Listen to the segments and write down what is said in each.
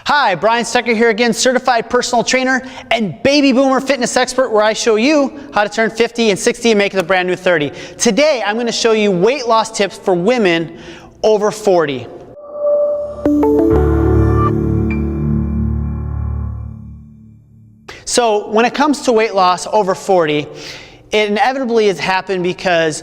Hi, Brian Stecker here again, certified personal trainer and baby boomer fitness expert, where I show you how to turn 50 and 60 and make it a brand new 30. Today, I'm going to show you weight loss tips for women over 40. So when it comes to weight loss over 40, it inevitably has happened because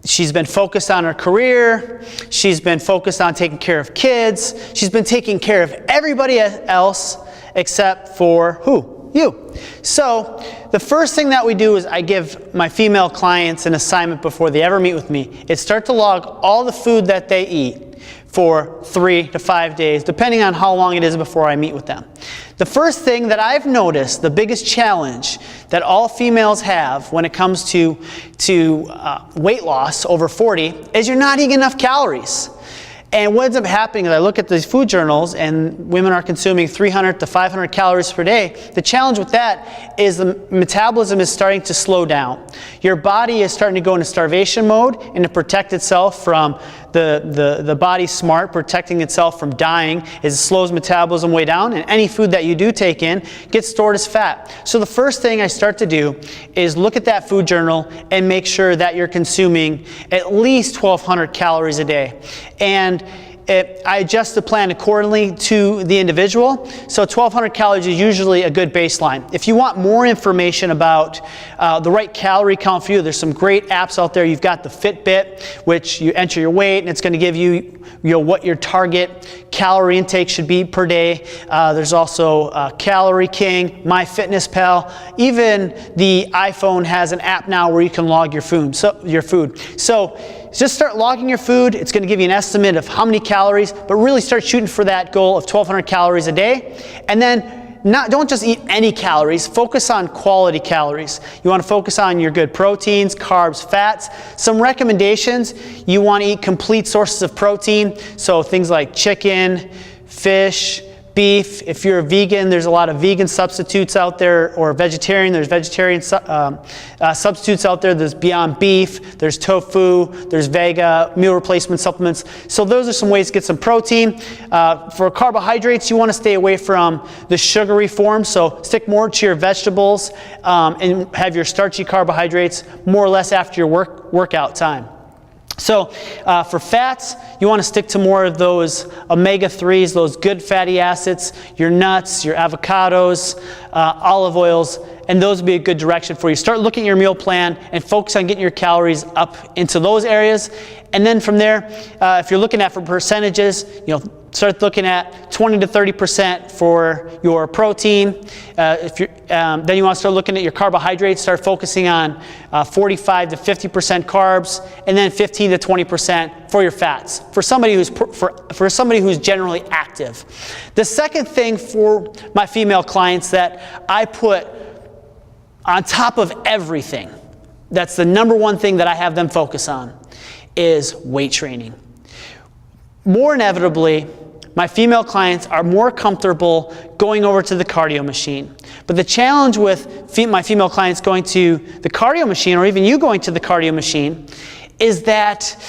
she's been focused on her career, she's been focused on taking care of kids, she's been taking care of everybody else except for who? You. So the first thing that we do is I give my female clients an assignment before they ever meet with me. Is start to log all the food that they eat for 3 to 5 days, depending on how long it is before I meet with them. The first thing that I've noticed, the biggest challenge that all females have when it comes to weight loss over 40, is you're not eating enough calories. And what ends up happening is I look at these food journals and women are consuming 300 to 500 calories per day. The challenge with that is the metabolism is starting to slow down. Your body is starting to go into starvation mode and to protect itself from the body's smart, protecting itself from dying, as it slows metabolism way down, and any food that you do take in gets stored as fat. So the first thing I start to do is look at that food journal and make sure that you're consuming at least 1,200 calories a day. And I adjust the plan accordingly to the individual. So 1,200 calories is usually a good baseline. If you want more information about the right calorie count for you, there's some great apps out there. You've got the Fitbit, which you enter your weight and it's going to give you, what your target calorie intake should be per day. There's also Calorie King, MyFitnessPal. Even the iPhone has an app now where you can log your food. So just start logging your food. It's going to give you an estimate of how many calories, but really start shooting for that goal of 1,200 calories a day. And then don't just eat any calories, focus on quality calories. You want to focus on your good proteins, carbs, fats. Some recommendations, you want to eat complete sources of protein, so things like chicken, fish, beef. If you're a vegan, there's a lot of vegan substitutes out there, or vegetarian, there's vegetarian substitutes out there. There's Beyond Beef, there's tofu, there's Vega, meal replacement supplements. So those are some ways to get some protein. For carbohydrates, you want to stay away from the sugary form, so stick more to your vegetables and have your starchy carbohydrates more or less after your workout time. So for fats, you want to stick to more of those omega-3s, those good fatty acids, your nuts, your avocados, olive oils, and those would be a good direction for you. Start looking at your meal plan and focus on getting your calories up into those areas. And then from there, if you're looking at for percentages, start looking at 20 to 30% for your protein. Then you want to start looking at your carbohydrates. Start focusing on 45 to 50% carbs, and then 15 to 20% for your fats. For somebody who's generally active. The second thing for my female clients that I put on top of everything, that's the number one thing that I have them focus on, is weight training. More inevitably, my female clients are more comfortable going over to the cardio machine. But the challenge with my female clients going to the cardio machine, or even you going to the cardio machine, is that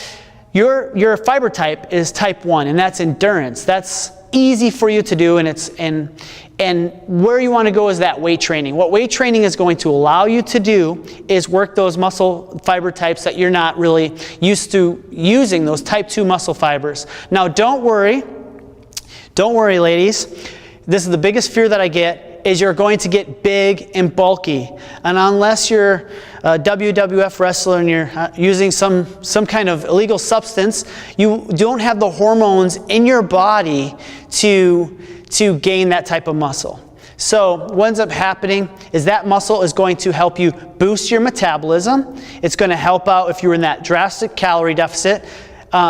your fiber type is type 1, and that's endurance. That's easy for you to do, and where you want to go is that weight training. What weight training is going to allow you to do is work those muscle fiber types that you're not really used to using, those type 2 muscle fibers. Now don't worry, ladies. This is the biggest fear that I get, is you're going to get big and bulky. And unless you're a WWF wrestler and you're using some kind of illegal substance, you don't have the hormones in your body to gain that type of muscle. So what ends up happening is that muscle is going to help you boost your metabolism. It's going to help out if you're in that drastic calorie deficit.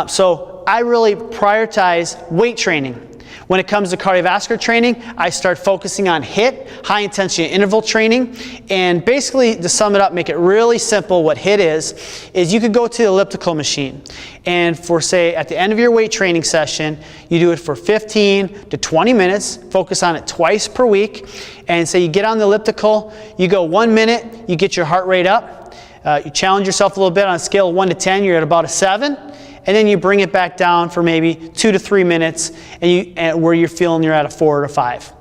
So I really prioritize weight training. When it comes to cardiovascular training, I start focusing on HIIT, high intensity interval training. And basically, to sum it up, make it really simple, what HIIT is you could go to the elliptical machine. And for, say, at the end of your weight training session, you do it for 15 to 20 minutes, focus on it twice per week. And say you get on the elliptical, you go 1 minute, you get your heart rate up. You challenge yourself a little bit on a scale of 1 to 10, you're at about a 7. and then you bring it back down for maybe 2 to 3 minutes, and where you're feeling you're at a 4 or a 5.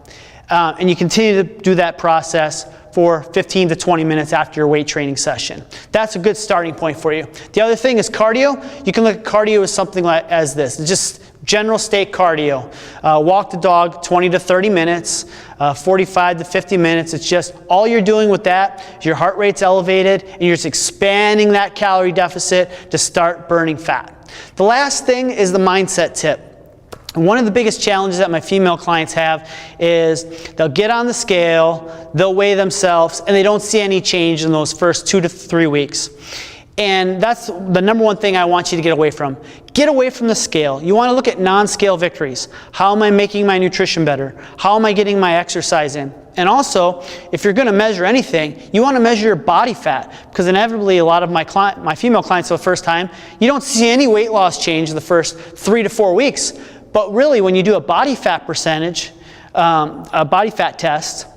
And you continue to do that process for 15 to 20 minutes after your weight training session. That's a good starting point for you. The other thing is cardio. You can look at cardio as something like as this. It's just general state cardio. Walk the dog 20 to 30 minutes, 45 to 50 minutes. It's just all you're doing with that, your heart rate's elevated, and you're just expanding that calorie deficit to start burning fat. The last thing is the mindset tip. One of the biggest challenges that my female clients have is they'll get on the scale, they'll weigh themselves, and they don't see any change in those first 2 to 3 weeks. And that's the number one thing I want you to get away from. Get away from the scale. You want to look at non-scale victories. How am I making my nutrition better? How am I getting my exercise in? And also, if you're going to measure anything, you want to measure your body fat, because inevitably a lot of my female clients for the first time, you don't see any weight loss change in the first 3 to 4 weeks. But really, when you do a body fat percentage, a body fat test,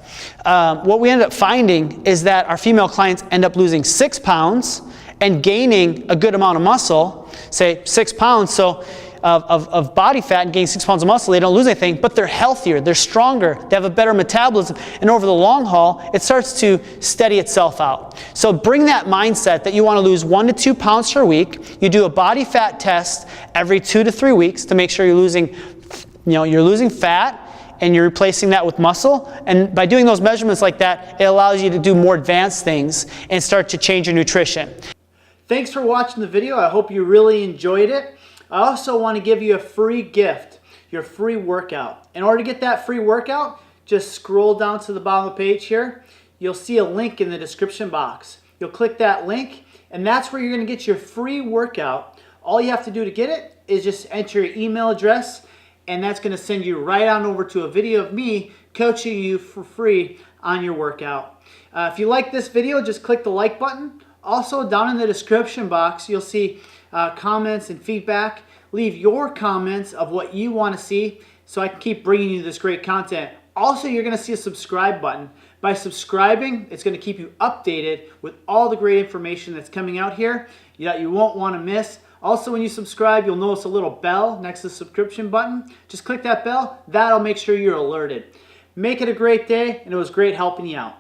what we end up finding is that our female clients end up losing 6 pounds and gaining a good amount of muscle, say 6 pounds of body fat and gaining 6 pounds of muscle. They don't lose anything, but they're healthier, they're stronger, they have a better metabolism, and over the long haul, it starts to steady itself out. So bring that mindset that you want to lose 1 to 2 pounds per week. You do a body fat test every 2 to 3 weeks to make sure you're losing fat, and you're replacing that with muscle. And by doing those measurements like that, it allows you to do more advanced things and start to change your nutrition. Thanks for watching the video. I hope you really enjoyed it. I also want to give you a free gift, your free workout. In order to get that free workout, just scroll down to the bottom of the page here. You'll see a link in the description box. You'll click that link, and that's where you're going to get your free workout. All you have to do to get it is just enter your email address, and that's going to send you right on over to a video of me coaching you for free on your workout. If you like this video, just click the like button. Also, down in the description box, you'll see comments and feedback. Leave your comments of what you want to see so I can keep bringing you this great content. Also, you're going to see a subscribe button. By subscribing, it's going to keep you updated with all the great information that's coming out here that you won't want to miss. Also, when you subscribe, you'll notice a little bell next to the subscription button. Just click that bell. That'll make sure you're alerted. Make it a great day, and it was great helping you out.